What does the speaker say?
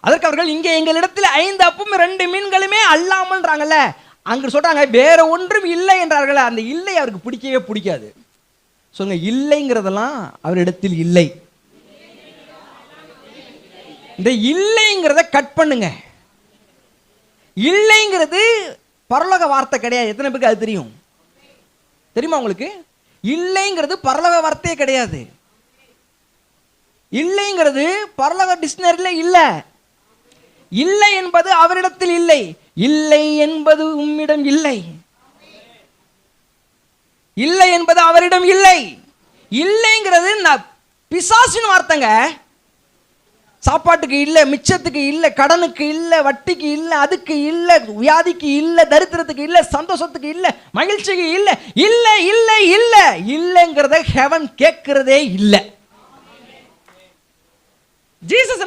அதற்கு அவர்கள் இங்கே எங்களிடத்தில் 5 அப்பமும் 2 மீன்களுமே அல்லாமல்ன்றாங்கல்ல, அங்க சொல்றாங்க வேற ஒன்றும் இல்லை என்றார்கள். அந்த இல்லை அவருக்கு பிடிக்கவே பிடிக்காது. சொல்லுங்க, இல்லைங்கிறதெல்லாம் அவரிடத்தில் இல்லை. இந்த இல்லைங்கிறத கட் பண்ணுங்க. இல்லைங்கிறது பரலோக வார்த்தை கிடையாது. எத்தனை பேருக்கு அது தெரியும்? தெரியுமா உங்களுக்கு? இல்லைங்கிறது பரலோக வார்த்தையே கிடையாது. இல்லைங்கிறது பரலோக டிக்ஷனரியில இல்ல. இல்லை என்பது அவரிடத்தில் இல்லை. இல்லை என்பது உம்மிடம் இல்லை. இல்லை என்பது அவரிடம் இல்லை. இல்லைங்கிறது பிசாசின் வார்த்தைங்க. சாப்பாட்டுக்கு இல்லை, மிச்சத்துக்கு இல்லை, கடனுக்கு இல்லை, வட்டிக்கு இல்லை, அதுக்கு இல்லை, வியாதிக்கு இல்லை, தரித்திரத்துக்கு இல்லை, சந்தோஷத்துக்கு இல்லை, மகிழ்ச்சிக்கு இல்லை. இல்லை இல்லை இல்லை இல்லைங்கிறத ஹெவன் கேட்கிறதே இல்லை. ஜீசஸ்